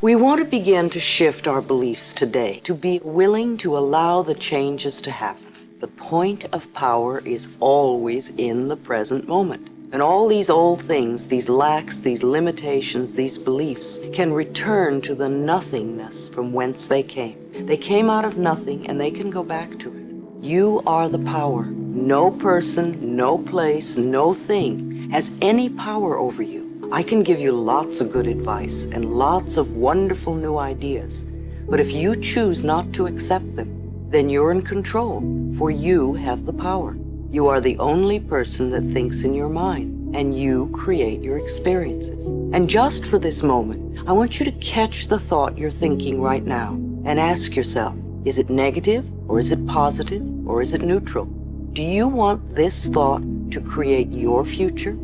We want to begin to shift our beliefs today, to be willing to allow the changes to happen. The point of power is always in the present moment. And all these old things, these lacks, these limitations, these beliefs, can return to the nothingness from whence they came. They came out of nothing, and they can go back to it. You are the power. No person, no place, no thing has any power over you. I can give you lots of good advice and lots of wonderful new ideas, but if you choose not to accept them, then you're in control, for you have the power. You are the only person that thinks in your mind, and you create your experiences. And just for this moment, I want you to catch the thought you're thinking right now and ask yourself, is it negative, or is it positive, or is it neutral? Do you want this thought to create your future?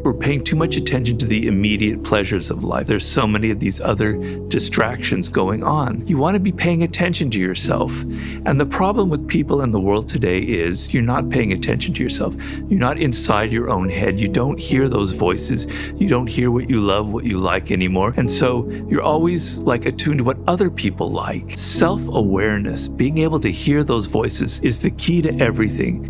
We're paying too much attention to the immediate pleasures of life. There's so many of these other distractions going on. You want to be paying attention to yourself. And the problem with people in the world today is you're not paying attention to yourself. You're not inside your own head. You don't hear those voices. You don't hear what you love, what you like anymore. And so you're always like attuned to what other people like. Self-awareness, being able to hear those voices, is the key to everything.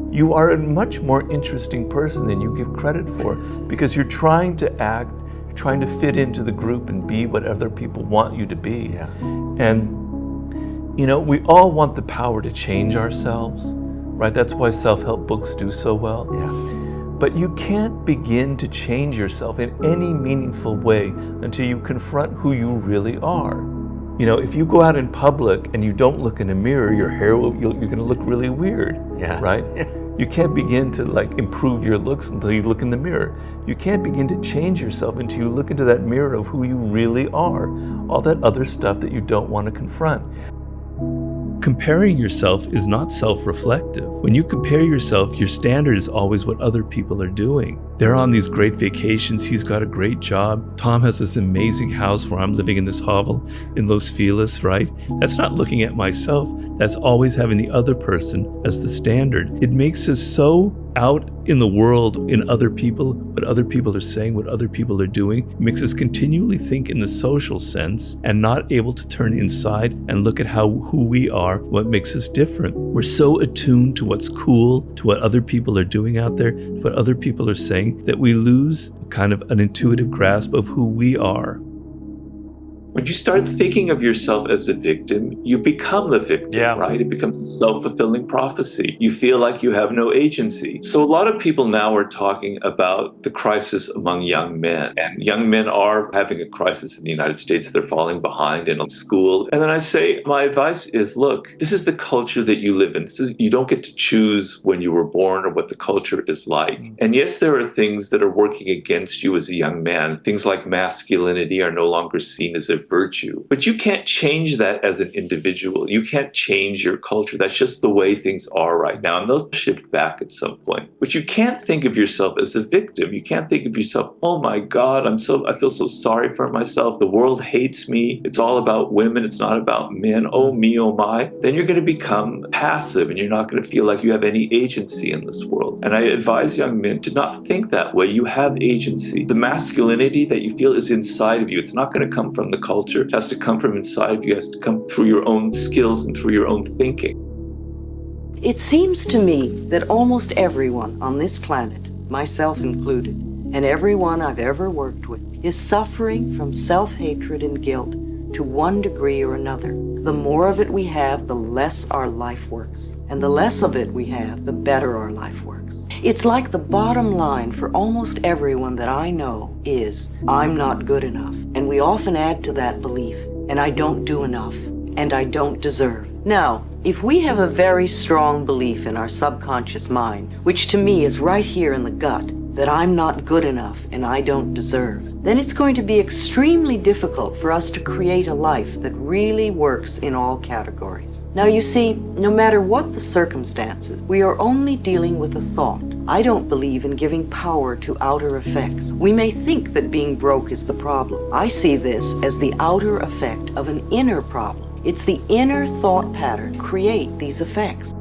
You are a much more interesting person than you give credit for, because you're trying to act, you're trying to fit into the group and be what other people want you to be. Yeah. And, we all want the power to change ourselves, right? That's why self-help books do so well. Yeah. But you can't begin to change yourself in any meaningful way until you confront who you really are. If you go out in public and you don't look in a mirror, your hair you're going to look really weird, right? You can't begin to improve your looks until you look in the mirror. You can't begin to change yourself until you look into that mirror of who you really are, all that other stuff that you don't want to confront. Comparing yourself is not self-reflective. When you compare yourself, your standard is always what other people are doing. They're on these great vacations. He's got a great job. Tom has this amazing house where I'm living in this hovel in Los Feliz, right? That's not looking at myself. That's always having the other person as the standard. It makes us so out in the world, in other people, what other people are saying, what other people are doing. It makes us continually think in the social sense and not able to turn inside and look at who we are, what makes us different. We're so attuned to what's cool, to what other people are doing out there, to what other people are saying, that we lose kind of an intuitive grasp of who we are. When you start thinking of yourself as a victim, you become the victim, right? It becomes a self-fulfilling prophecy. You feel like you have no agency. So a lot of people now are talking about the crisis among young men. And young men are having a crisis in the United States. They're falling behind in school. And then I say, my advice is, look, this is the culture that you live in. You don't get to choose when you were born or what the culture is like. And yes, there are things that are working against you as a young man. Things like masculinity are no longer seen as a virtue. But you can't change that as an individual. You can't change your culture. That's just the way things are right now. And they'll shift back at some point. But you can't think of yourself as a victim. You can't think of yourself, oh my God, I feel so sorry for myself. The world hates me. It's all about women. It's not about men. Oh me, oh my. Then you're going to become passive and you're not going to feel like you have any agency in this world. And I advise young men to not think that way. You have agency. The masculinity that you feel is inside of you. It's not going to come from the culture. It has to come from inside of you. It has to come through your own skills and through your own thinking. It seems to me that almost everyone on this planet, myself included, and everyone I've ever worked with, is suffering from self-hatred and guilt to one degree or another. The more of it we have, the less our life works. And the less of it we have, the better our life works. It's like the bottom line for almost everyone that I know is, I'm not good enough. And we often add to that belief, and I don't do enough, and I don't deserve. Now, if we have a very strong belief in our subconscious mind, which to me is right here in the gut, that I'm not good enough and I don't deserve, then it's going to be extremely difficult for us to create a life that really works in all categories. Now you see, no matter what the circumstances, we are only dealing with a thought. I don't believe in giving power to outer effects. We may think that being broke is the problem. I see this as the outer effect of an inner problem. It's the inner thought pattern create these effects.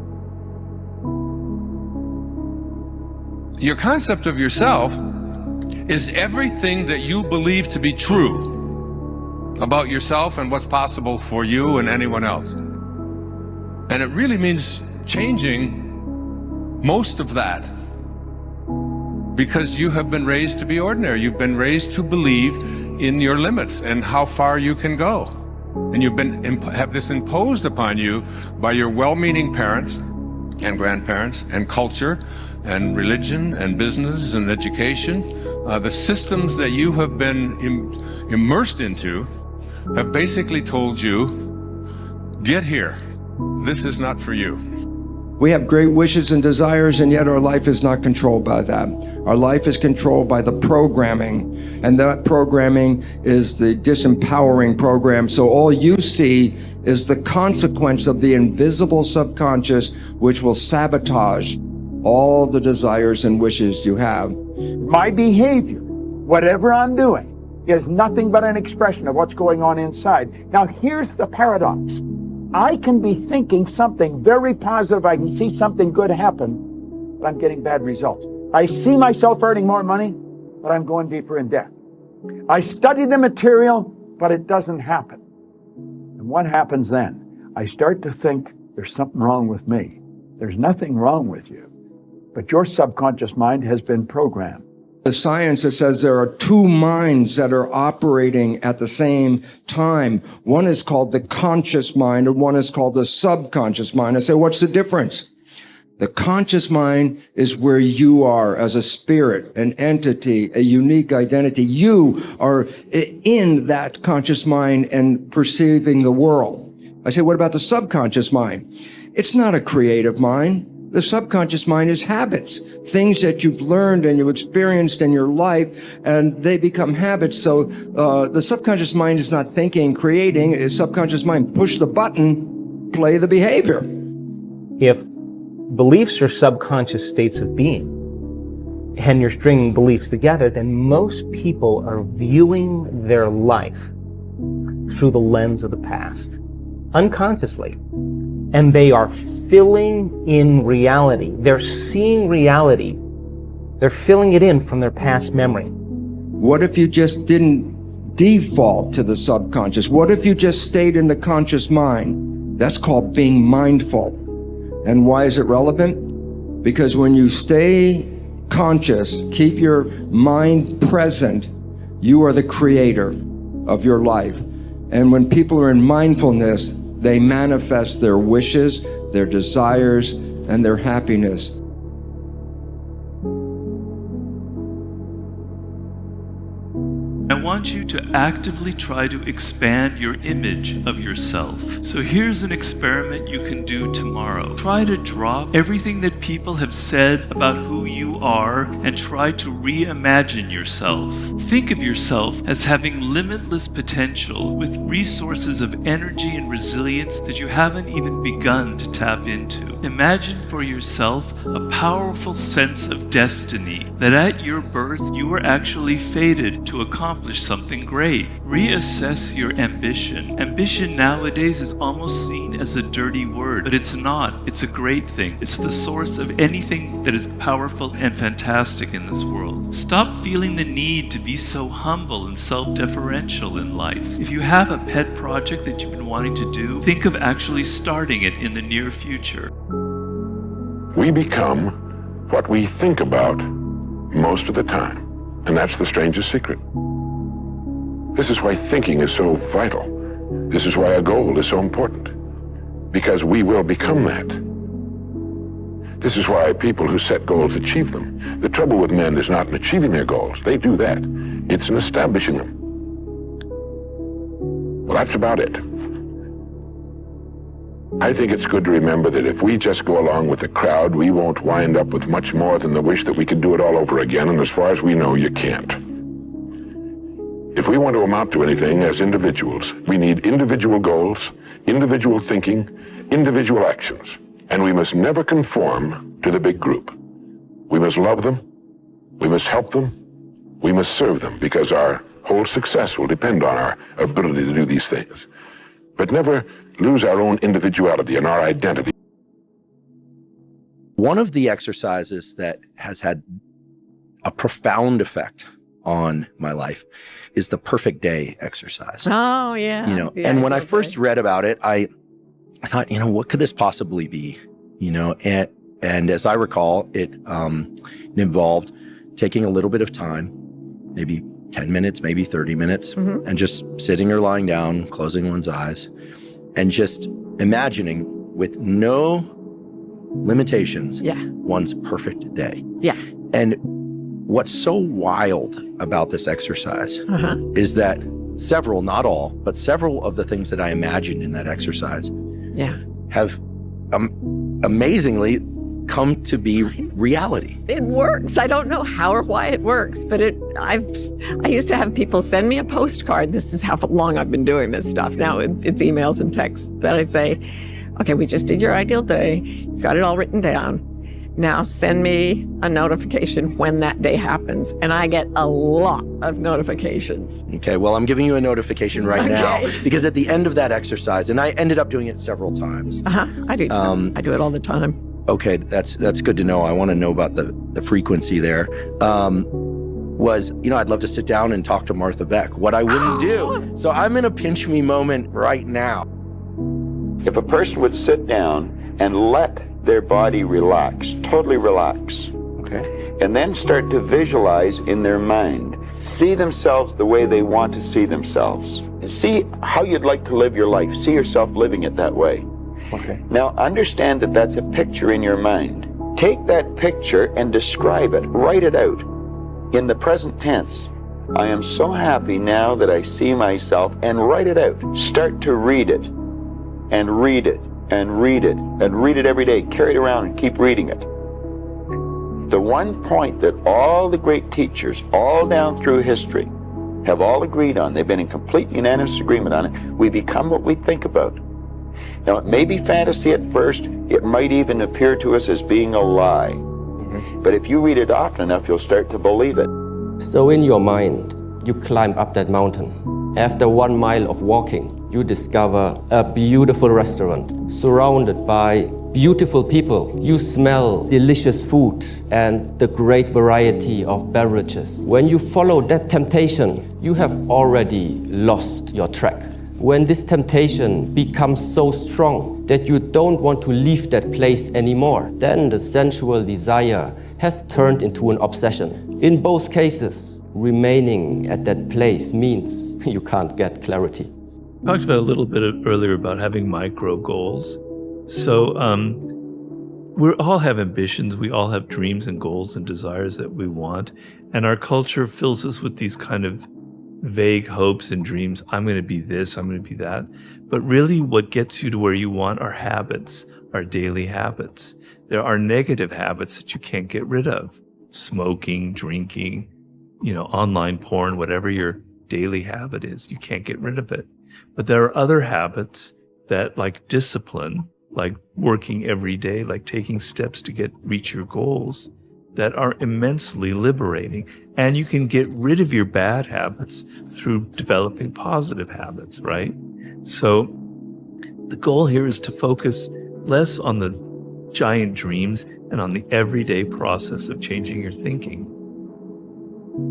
Your concept of yourself is everything that you believe to be true. about yourself and what's possible for you and anyone else. And it really means changing most of that, because you have been raised to be ordinary. You've been raised to believe in your limits and how far you can go. And you've have this imposed upon you by your well-meaning parents and grandparents and culture and religion and business and education. The systems that you have been immersed into have basically told you, get here. This is not for you. We have great wishes and desires, and yet our life is not controlled by that. Our life is controlled by the programming, and that programming is the disempowering program. So all you see is the consequence of the invisible subconscious, which will sabotage all the desires and wishes you have. My behavior, whatever I'm doing, is nothing but an expression of what's going on inside. Now, here's the paradox. I can be thinking something very positive. I can see something good happen, but I'm getting bad results. I see myself earning more money, but I'm going deeper in debt. I study the material, but it doesn't happen. And what happens then? I start to think there's something wrong with me. There's nothing wrong with you, but your subconscious mind has been programmed. The science that says there are two minds that are operating at the same time. One is called the conscious mind, and one is called the subconscious mind. I say, what's the difference? The conscious mind is where you are as a spirit, an entity, a unique identity. You are in that conscious mind and perceiving the world. I say, what about the subconscious mind? It's not a creative mind. The subconscious mind is habits, things that you've learned and you've experienced in your life, and they become habits. So the subconscious mind is not thinking, creating. The subconscious mind, push the button, play the behavior. If beliefs are subconscious states of being, and you're stringing beliefs together, then most people are viewing their life through the lens of the past, unconsciously. And they are filling in reality. They're seeing reality. They're filling it in from their past memory. What if you just didn't default to the subconscious? What if you just stayed in the conscious mind? That's called being mindful. And why is it relevant? Because when you stay conscious, keep your mind present, you are the creator of your life. And when people are in mindfulness, they manifest their wishes, their desires, and their happiness. I want you to actively try to expand your image of yourself. So here's an experiment you can do tomorrow. Try to drop everything that people have said about who you are and try to reimagine yourself. Think of yourself as having limitless potential with resources of energy and resilience that you haven't even begun to tap into. Imagine for yourself a powerful sense of destiny, that at your birth you were actually fated to accomplish something great. Reassess your ambition. Ambition nowadays is almost seen as a dirty word, but it's not. It's a great thing. It's the source of anything that is powerful and fantastic in this world. Stop feeling the need to be so humble and self-deferential in life. If you have a pet project that you've been wanting to do, think of actually starting it in the near future. We become what we think about most of the time, and that's the strangest secret. This is why thinking is so vital. This is why a goal is so important, because we will become that. This is why people who set goals achieve them. The trouble with men is not in achieving their goals. They do that. It's in establishing them. Well, that's about it. I think it's good to remember that if we just go along with the crowd, we won't wind up with much more than the wish that we could do it all over again, and as far as we know, you can't. If we want to amount to anything as individuals, we need individual goals, individual thinking, individual actions, and we must never conform to the big group. We must love them, we must help them, we must serve them, because our whole success will depend on our ability to do these things. But never lose our own individuality and our identity. One of the exercises that has had a profound effect on my life is the perfect day exercise. Oh, yeah. You know, Yeah, and when I okay. first read about it, I thought, you know, what could this possibly be? You know, and as I recall, it involved taking a little bit of time, maybe 10 minutes, maybe 30 minutes, and just sitting or lying down, closing one's eyes, and just imagining with no limitations one's perfect day. Yeah. And what's so wild about this exercise is that several, not all, but several of the things that I imagined in that exercise have amazingly come to be reality. It works. I don't know how or why it works, but I used to have people send me a postcard. This is how long I've been doing this stuff. Now it's emails and texts. But I'd say, okay, we just did your ideal day. You've got it all written down. Now send me a notification when that day happens. And I get a lot of notifications. Okay, well, I'm giving you a notification right now, because at the end of that exercise, and I ended up doing it several times. I do too. I do it all the time. Okay, that's good to know. I want to know about the frequency there. Was, you know, I'd love to sit down and talk to Martha Beck, what I wouldn't do. So I'm in a pinch me moment right now. If a person would sit down and let their body relax, totally relax, and then start to visualize in their mind, see themselves the way they want to see themselves, and see how you'd like to live your life, see yourself living it that way. Now understand that that's a picture in your mind. Take that picture and describe it, write it out in the present tense. I am so happy now that I see myself, and write it out. Start to read it, and read it, and read it, and read it every day. Carry it around and keep reading it. The one point that all the great teachers, all down through history, have all agreed on, they've been in complete unanimous agreement on it, we become what we think about. Now, it may be fantasy at first, it might even appear to us as being a lie. But if you read it often enough, you'll start to believe it. So in your mind, you climb up that mountain. After 1 mile of walking, you discover a beautiful restaurant surrounded by beautiful people. You smell delicious food and the great variety of beverages. When you follow that temptation, you have already lost your track. When this temptation becomes so strong that you don't want to leave that place anymore, then the sensual desire has turned into an obsession. In both cases, remaining at that place means you can't get clarity. I talked about a little bit earlier about having micro goals. So we all have ambitions, we all have dreams and goals and desires that we want, and our culture fills us with these kind of vague hopes and dreams. I'm going to be this, I'm going to be that. But really what gets you to where you want are habits, are daily habits. There are negative habits that you can't get rid of. Smoking, drinking, online porn, whatever your daily habit is, you can't get rid of it. But there are other habits that, like discipline, like working every day, like taking steps to reach your goals, that are immensely liberating. And you can get rid of your bad habits through developing positive habits, right? So the goal here is to focus less on the giant dreams and on the everyday process of changing your thinking.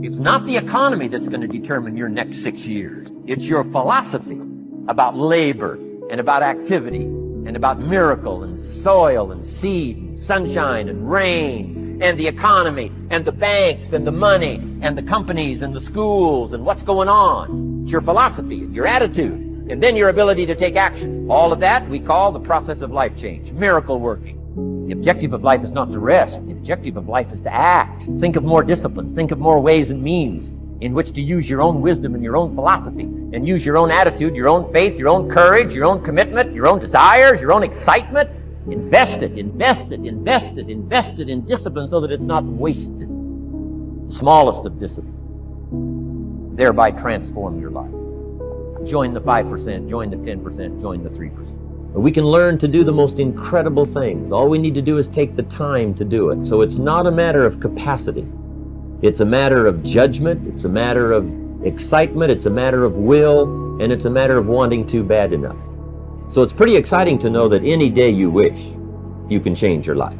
It's not the economy that's going to determine your next 6 years. It's your philosophy about labor and about activity and about miracle and soil and seed and sunshine and rain and the economy and the banks and the money and the companies and the schools and what's going on. It's your philosophy and your attitude and then your ability to take action. All of that we call the process of life change, miracle working. The objective of life is not to rest. The objective of life is to act. Think of more disciplines. Think of more ways and means in which to use your own wisdom and your own philosophy and use your own attitude, your own faith, your own courage, your own commitment, your own desires, your own excitement. Invest it in discipline so that it's not wasted. The smallest of discipline. Thereby transform your life. Join the 5%, join the 10%, join the 3%. We can learn to do the most incredible things. All we need to do is take the time to do it. So it's not a matter of capacity. It's a matter of judgment. It's a matter of excitement. It's a matter of will. And it's a matter of wanting to bad enough. So it's pretty exciting to know that any day you wish, you can change your life.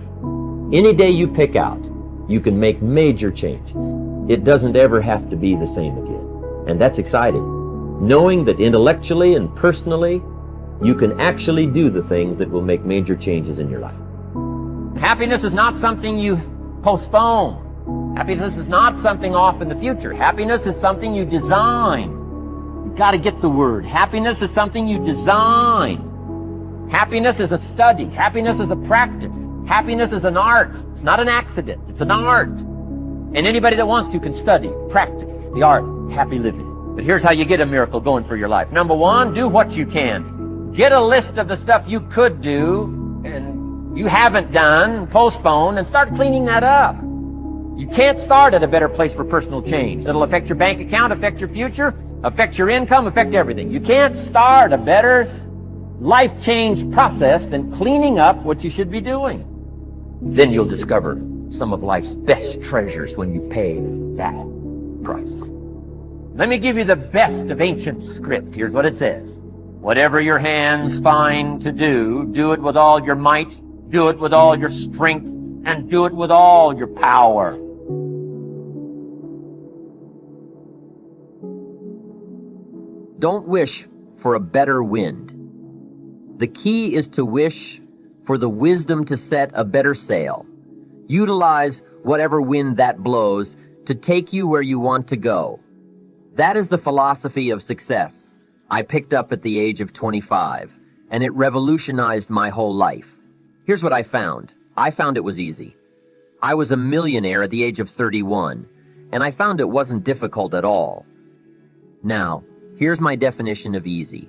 Any day you pick out, you can make major changes. It doesn't ever have to be the same again. And that's exciting. Knowing that intellectually and personally, you can actually do the things that will make major changes in your life. Happiness is not something you postpone. Happiness is not something off in the future. Happiness is something you design. You've got to get the word. Happiness is something you design. Happiness is a study. Happiness is a practice. Happiness is an art. It's not an accident. It's an art. And anybody that wants to can study, practice the art of happy living. But here's how you get a miracle going for your life. Number one, do what you can. Get a list of the stuff you could do and you haven't done, postpone, and start cleaning that up. You can't start at a better place for personal change. It'll affect your bank account, affect your future, affect your income, affect everything. You can't start a better life change process than cleaning up what you should be doing. Then you'll discover some of life's best treasures when you pay that price. Let me give you the best of ancient script. Here's what it says. Whatever your hands find to do, do it with all your might, do it with all your strength, and do it with all your power. Don't wish for a better wind. The key is to wish for the wisdom to set a better sail. Utilize whatever wind that blows to take you where you want to go. That is the philosophy of success I picked up at the age of 25, and it revolutionized my whole life. Here's what I found. I found it was easy. I was a millionaire at the age of 31, and I found it wasn't difficult at all. Now, here's my definition of easy.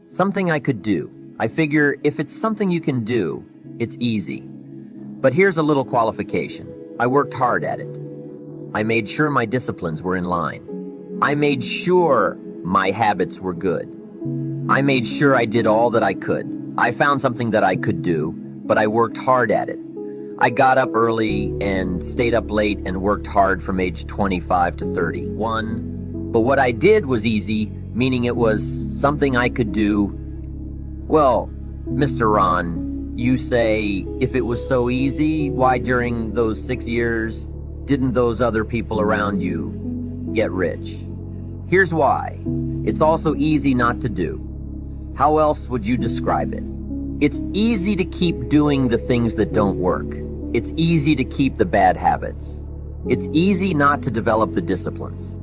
Something I could do. I figure if it's something you can do, it's easy. But here's a little qualification. I worked hard at it. I made sure my disciplines were in line. I made sure my habits were good. I made sure I did all that I could. I found something that I could do, but I worked hard at it. I got up early and stayed up late and worked hard from age 25 to 31. But what I did was easy, meaning it was something I could do. Well, Mr. Ron, you say, if it was so easy, why during those 6 years didn't those other people around you get rich? Here's why. It's also easy not to do. How else would you describe it? It's easy to keep doing the things that don't work. It's easy to keep the bad habits. It's easy not to develop the disciplines.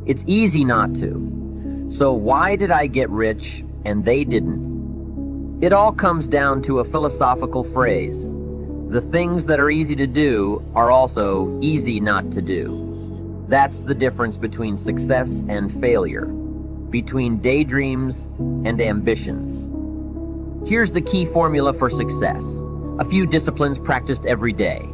It's easy not to. So why did I get rich and they didn't? It all comes down to a philosophical phrase. The things that are easy to do are also easy not to do. That's the difference between success and failure, between daydreams and ambitions. Here's the key formula for success. A few disciplines practiced every day.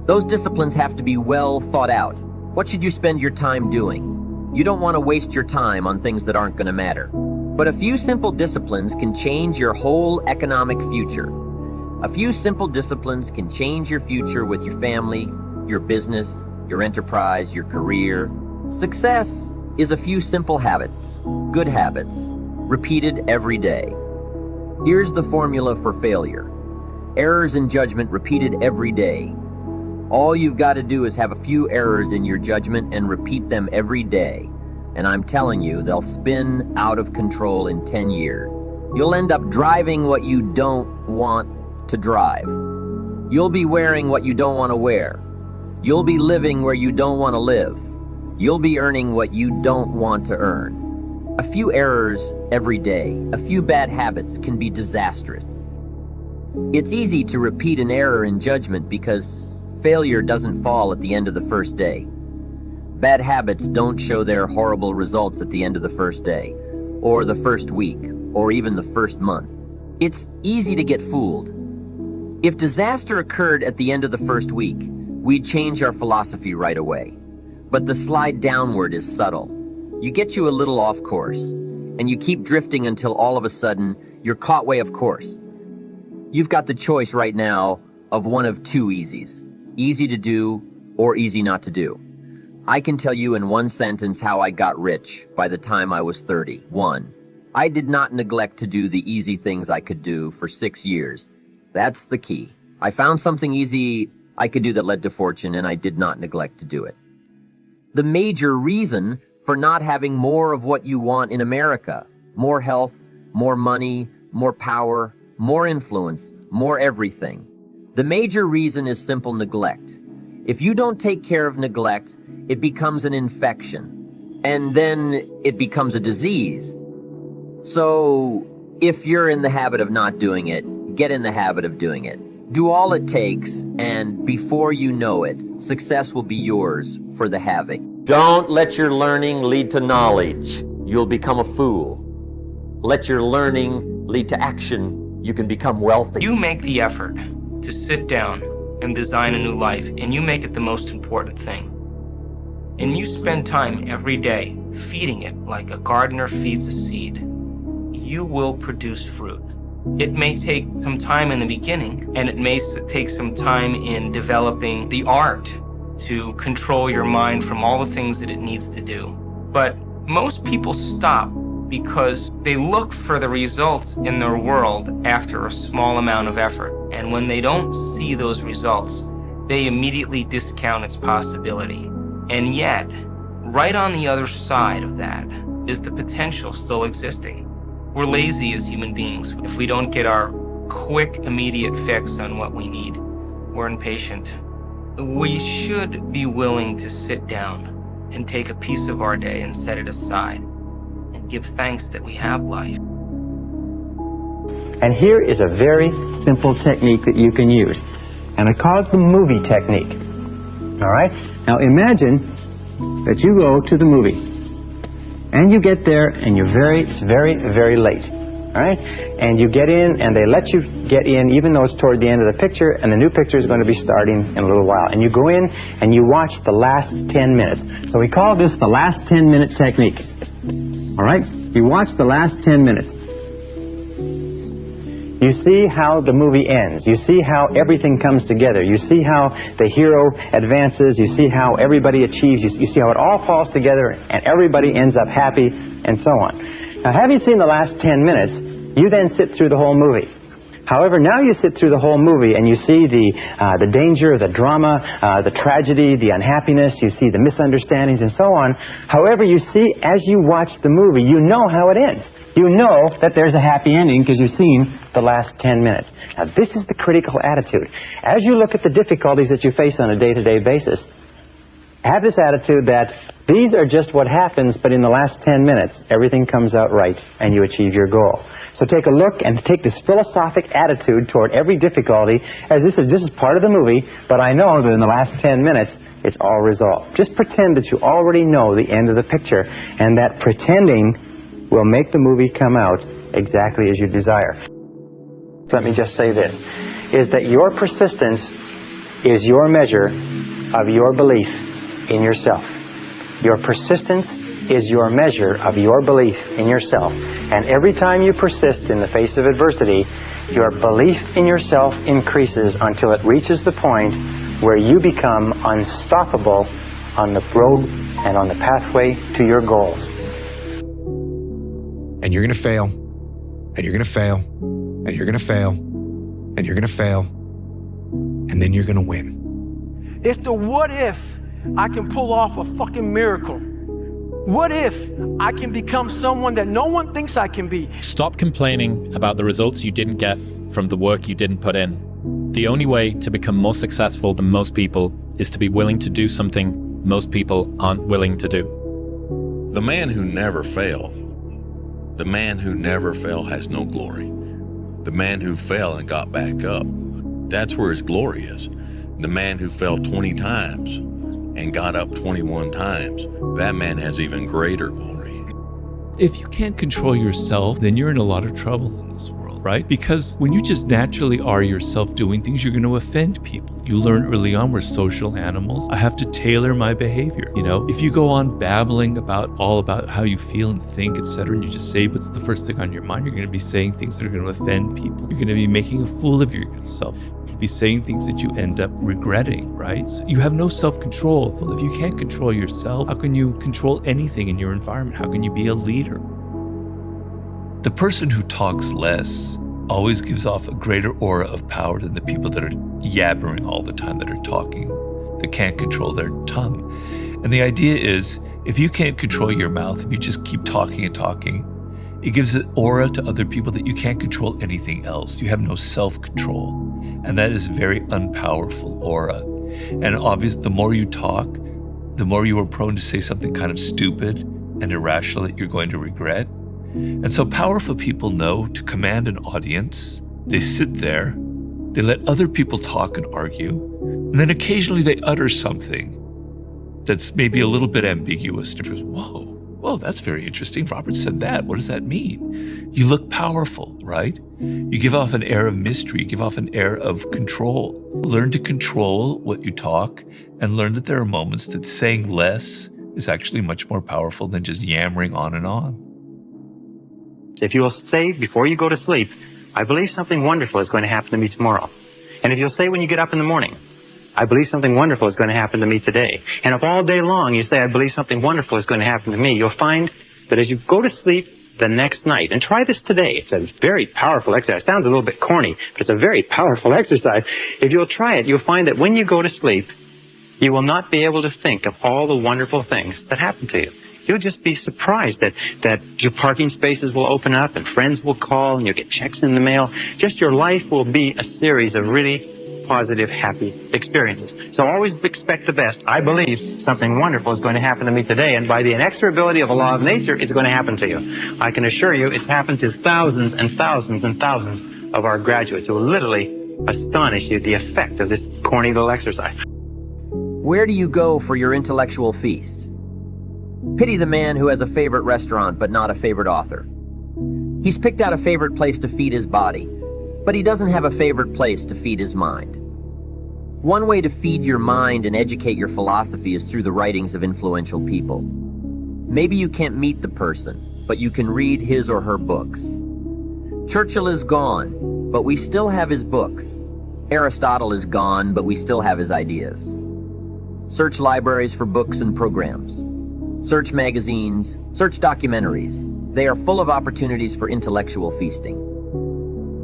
Those disciplines have to be well thought out. What should you spend your time doing? You don't want to waste your time on things that aren't going to matter. But a few simple disciplines can change your whole economic future. A few simple disciplines can change your future with your family, your business, your enterprise, your career. Success is a few simple habits, good habits, repeated every day. Here's the formula for failure. Errors in judgment repeated every day. All you've got to do is have a few errors in your judgment and repeat them every day. And I'm telling you, they'll spin out of control in 10 years. You'll end up driving what you don't want to drive. You'll be wearing what you don't want to wear. You'll be living where you don't want to live. You'll be earning what you don't want to earn. A few errors every day, a few bad habits can be disastrous. It's easy to repeat an error in judgment because failure doesn't fall at the end of the first day. Bad habits don't show their horrible results at the end of the first day, or the first week, or even the first month. It's easy to get fooled. If disaster occurred at the end of the first week, we'd change our philosophy right away. But the slide downward is subtle. You get you a little off course, and you keep drifting until all of a sudden you're caught way off course. You've got the choice right now of one of two easies: easy to do or easy not to do. I can tell you in one sentence how I got rich by the time I was 30. 1. I did not neglect to do the easy things I could do for 6 years. That's the key. I found something easy I could do that led to fortune, and I did not neglect to do it. the major reason for not having more of what you want in America. More health, more money, more power, more influence, more everything. The major reason is simple neglect. If you don't take care of neglect, it becomes an infection, and then it becomes a disease. So if you're in the habit of not doing it, get in the habit of doing it. Do all it takes, and before you know it, success will be yours for the having. Don't let your learning lead to knowledge. You'll become a fool. Let your learning lead to action. You can become wealthy. You make the effort to sit down and design a new life, and you make it the most important thing. And you spend time every day feeding it like a gardener feeds a seed. You will produce fruit. It may take some time in the beginning, and it may take some time in developing the art to control your mind from all the things that it needs to do. But most people stop because they look for the results in their world after a small amount of effort. And when they don't see those results, they immediately discount its possibility. And yet, right on the other side of that is the potential still existing. We're lazy as human beings. If we don't get our quick, immediate fix on what we need, we're impatient. We should be willing to sit down and take a piece of our day and set it aside and give thanks that we have life. And here is a very simple technique that you can use. And I call it the movie technique. All right? Now imagine that you go to the movie. And you get there, and it's very, very late, all right? And you get in, and they let you get in, even though it's toward the end of the picture, and the new picture is going to be starting in a little while. And you go in, and you watch the last 10 minutes. So we call this the last 10-minute technique, all right? You watch the last 10 minutes. You see how the movie ends. You see how everything comes together. You see how the hero advances. You see how everybody achieves. You see how it all falls together and everybody ends up happy and so on. Now, having seen the last 10 minutes, you then sit through the whole movie. However, now you sit through the whole movie and you see the danger, the drama, the tragedy, the unhappiness. You see the misunderstandings and so on. However, you see, as you watch the movie, you know how it ends. You know that there's a happy ending because you've seen the last 10 minutes. Now, this is the critical attitude. As you look at the difficulties that you face on a day-to-day basis, have this attitude that these are just what happens, but in the last 10 minutes, everything comes out right and you achieve your goal. So take a look and take this philosophic attitude toward every difficulty as this is part of the movie, but I know that in the last 10 minutes, it's all resolved. Just pretend that you already know the end of the picture, and that pretending will make the movie come out exactly as you desire. Let me just say this, is that your persistence is your measure of your belief in yourself. Your persistence is your measure of your belief in yourself. And every time you persist in the face of adversity, your belief in yourself increases until it reaches the point where you become unstoppable on the road and on the pathway to your goals. And you're going to fail, and you're going to fail, and you're going to fail, and you're going to fail, and then you're going to win. It's the what if I can pull off a fucking miracle. What if I can become someone that no one thinks I can be? Stop complaining about the results you didn't get from the work you didn't put in. The only way to become more successful than most people is to be willing to do something most people aren't willing to do. The man who never failed, the man who never fell has no glory. The man who fell and got back up, that's where his glory is. The man who fell 20 times and got up 21 times, that man has even greater glory. If you can't control yourself, then you're in a lot of trouble in this world, right? Because when you just naturally are yourself doing things, you're going to offend people. You learn early on we're social animals. I have to tailor my behavior. You know, if you go on babbling about how you feel and think, etc., and you just say what's the first thing on your mind, you're going to be saying things that are going to offend people. You're going to be making a fool of yourself. Be saying things that you end up regretting, right? So you have no self-control. Well, if you can't control yourself, how can you control anything in your environment? How can you be a leader? The person who talks less always gives off a greater aura of power than the people that are yabbering all the time, that are talking, that can't control their tongue. And the idea is, if you can't control your mouth, if you just keep talking and talking, it gives an aura to other people that you can't control anything else. You have no self-control. And that is a very unpowerful aura. And obviously, the more you talk, the more you are prone to say something kind of stupid and irrational that you're going to regret. And so powerful people know to command an audience. They sit there, they let other people talk and argue, and then occasionally they utter something that's maybe a little bit ambiguous. And it goes, whoa, that's very interesting. Robert said that. What does that mean? You look powerful, right? You give off an air of mystery. You give off an air of control. Learn to control what you talk and learn that there are moments that saying less is actually much more powerful than just yammering on and on. If you will say before you go to sleep, I believe something wonderful is going to happen to me tomorrow. And if you'll say when you get up in the morning, I believe something wonderful is going to happen to me today. And if all day long you say, I believe something wonderful is going to happen to me, you'll find that as you go to sleep the next night, and try this today, it's a very powerful exercise. It sounds a little bit corny, but it's a very powerful exercise. If you'll try it, you'll find that when you go to sleep, you will not be able to think of all the wonderful things that happen to you. You'll just be surprised that your parking spaces will open up and friends will call and you'll get checks in the mail. Just your life will be a series of really positive, happy experiences. So always expect the best. I believe something wonderful is going to happen to me today, and by the inexorability of a law of nature, it's going to happen to you. I can assure you it's happened to thousands and thousands and thousands of our graduates who will literally astonish you the effect of this corny little exercise. Where do you go for your intellectual feast? Pity the man who has a favorite restaurant but not a favorite author. He's picked out a favorite place to feed his body, but he doesn't have a favorite place to feed his mind. One way to feed your mind and educate your philosophy is through the writings of influential people. Maybe you can't meet the person, but you can read his or her books. Churchill is gone, but we still have his books. Aristotle is gone, but we still have his ideas. Search libraries for books and programs. Search magazines, search documentaries. They are full of opportunities for intellectual feasting.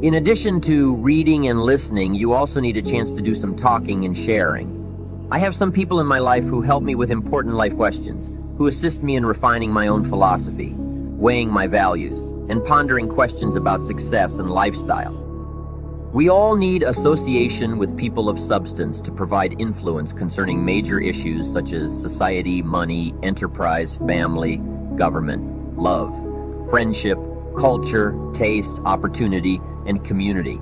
In addition to reading and listening, you also need a chance to do some talking and sharing. I have some people in my life who help me with important life questions, who assist me in refining my own philosophy, weighing my values, and pondering questions about success and lifestyle. We all need association with people of substance to provide influence concerning major issues such as society, money, enterprise, family, government, love, friendship, culture, taste, opportunity, and community.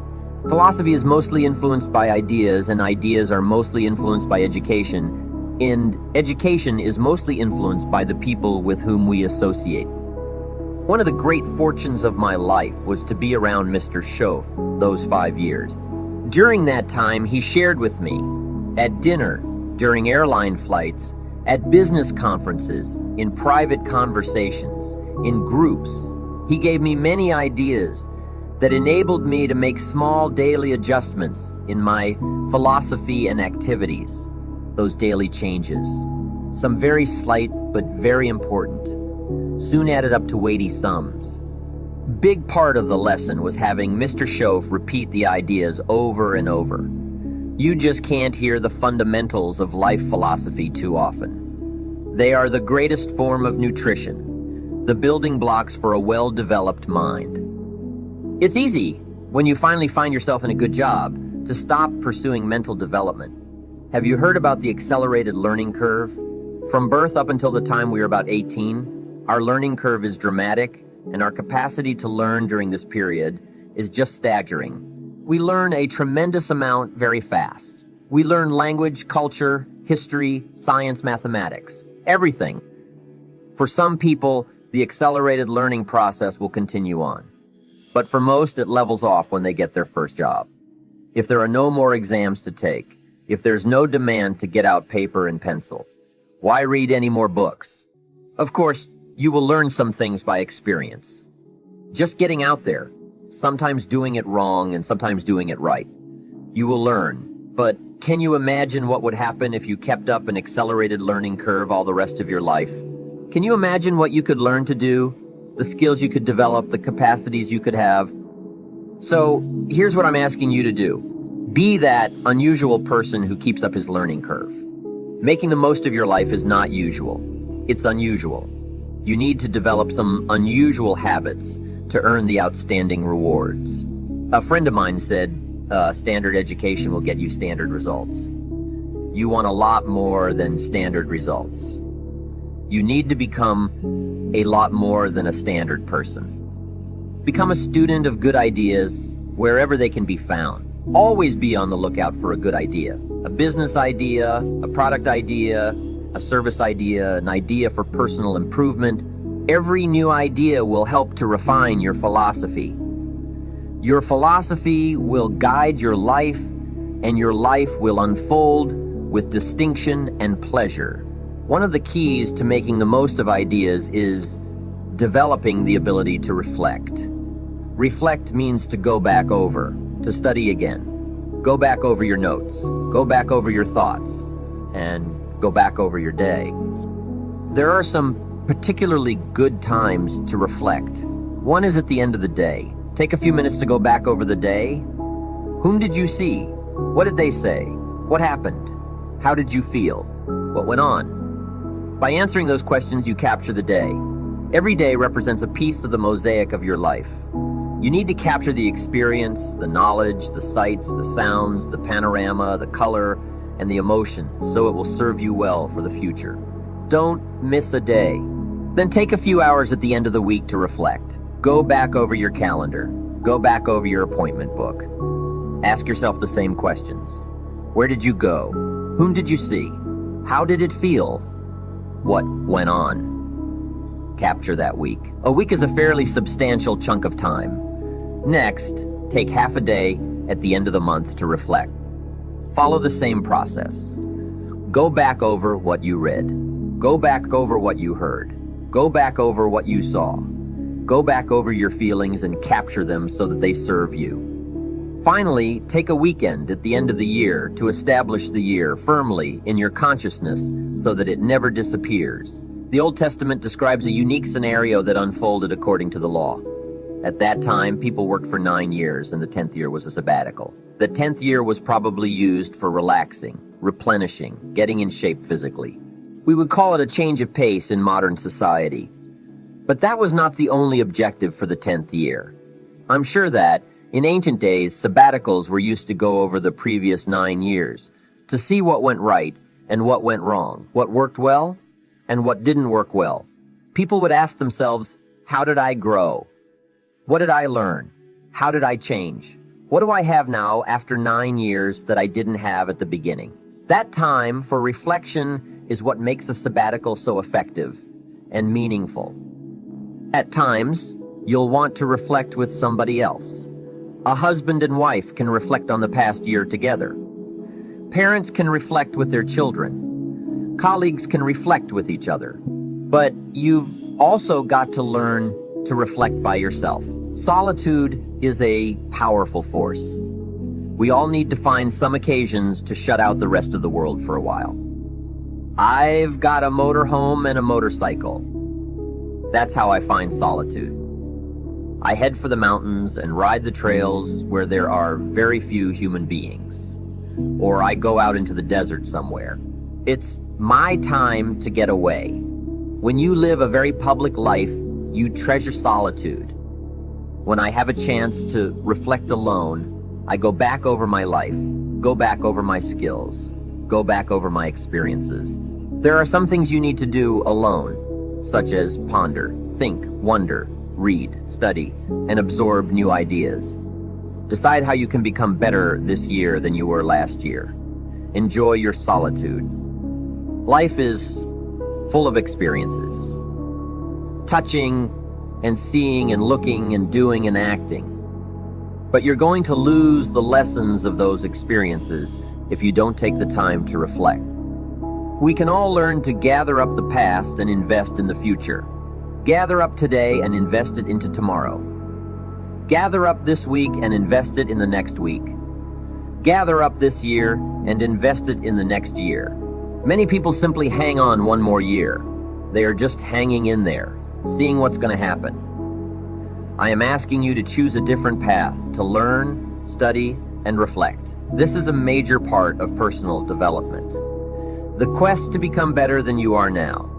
Philosophy is mostly influenced by ideas, and ideas are mostly influenced by education, and education is mostly influenced by the people with whom we associate. One of the great fortunes of my life was to be around Mr. Schoaf those 5 years. During that time, he shared with me at dinner, during airline flights, at business conferences, in private conversations, in groups. He gave me many ideas that enabled me to make small daily adjustments in my philosophy and activities, those daily changes. Some very slight, but very important, soon added up to weighty sums. Big part of the lesson was having Mr. Schoaf repeat the ideas over and over. You just can't hear the fundamentals of life philosophy too often. They are the greatest form of nutrition, the building blocks for a well-developed mind. It's easy, when you finally find yourself in a good job, to stop pursuing mental development. Have you heard about the accelerated learning curve? From birth up until the time we are about 18, our learning curve is dramatic, and our capacity to learn during this period is just staggering. We learn a tremendous amount very fast. We learn language, culture, history, science, mathematics, everything. For some people, the accelerated learning process will continue on. But for most, it levels off when they get their first job. If there are no more exams to take, if there's no demand to get out paper and pencil, why read any more books? Of course, you will learn some things by experience. Just getting out there, sometimes doing it wrong and sometimes doing it right. You will learn, but can you imagine what would happen if you kept up an accelerated learning curve all the rest of your life? Can you imagine what you could learn to do? The skills you could develop, the capacities you could have. So here's what I'm asking you to do. Be that unusual person who keeps up his learning curve. Making the most of your life is not usual. It's unusual. You need to develop some unusual habits to earn the outstanding rewards. A friend of mine said, standard education will get you standard results. You want a lot more than standard results. You need to become a lot more than a standard person. Become a student of good ideas wherever they can be found. Always be on the lookout for a good idea. A business idea, a product idea, a service idea, an idea for personal improvement. Every new idea will help to refine your philosophy. Your philosophy will guide your life, and your life will unfold with distinction and pleasure. One of the keys to making the most of ideas is developing the ability to reflect. Reflect means to go back over, to study again. Go back over your notes, go back over your thoughts, and go back over your day. There are some particularly good times to reflect. One is at the end of the day. Take a few minutes to go back over the day. Whom did you see? What did they say? What happened? How did you feel? What went on? By answering those questions, you capture the day. Every day represents a piece of the mosaic of your life. You need to capture the experience, the knowledge, the sights, the sounds, the panorama, the color, and the emotion, so it will serve you well for the future. Don't miss a day. Then take a few hours at the end of the week to reflect. Go back over your calendar. Go back over your appointment book. Ask yourself the same questions. Where did you go? Whom did you see? How did it feel? What went on? Capture that week. A week is a fairly substantial chunk of time. Next, take half a day at the end of the month to reflect. Follow the same process. Go back over what you read. Go back over what you heard. Go back over what you saw. Go back over your feelings and capture them so that they serve you. Finally, take a weekend at the end of the year to establish the year firmly in your consciousness so that it never disappears. The Old Testament describes a unique scenario that unfolded according to the law. At that time, people worked for 9 years, and the 10th year was a sabbatical. The 10th year was probably used for relaxing, replenishing, getting in shape physically. We would call it a change of pace in modern society. But that was not the only objective for the 10th year. I'm sure that, in ancient days, sabbaticals were used to go over the previous 9 years, to see what went right and what went wrong, what worked well and what didn't work well. People would ask themselves, how did I grow? What did I learn? How did I change? What do I have now after 9 years that I didn't have at the beginning? That time for reflection is what makes a sabbatical so effective and meaningful. At times, you'll want to reflect with somebody else. A husband and wife can reflect on the past year together. Parents can reflect with their children. Colleagues can reflect with each other. But you've also got to learn to reflect by yourself. Solitude is a powerful force. We all need to find some occasions to shut out the rest of the world for a while. I've got a motorhome and a motorcycle. That's how I find solitude. I head for the mountains and ride the trails where there are very few human beings. Or I go out into the desert somewhere. It's my time to get away. When you live a very public life, you treasure solitude. When I have a chance to reflect alone, I go back over my life, go back over my skills, go back over my experiences. There are some things you need to do alone, such as ponder, think, wonder, read, study, and absorb new ideas. Decide how you can become better this year than you were last year. Enjoy your solitude. Life is full of experiences. Touching and seeing and looking and doing and acting. But you're going to lose the lessons of those experiences if you don't take the time to reflect. We can all learn to gather up the past and invest in the future. Gather up today and invest it into tomorrow. Gather up this week and invest it in the next week. Gather up this year and invest it in the next year. Many people simply hang on one more year. They are just hanging in there, seeing what's going to happen. I am asking you to choose a different path, to learn, study, and reflect. This is a major part of personal development. The quest to become better than you are now.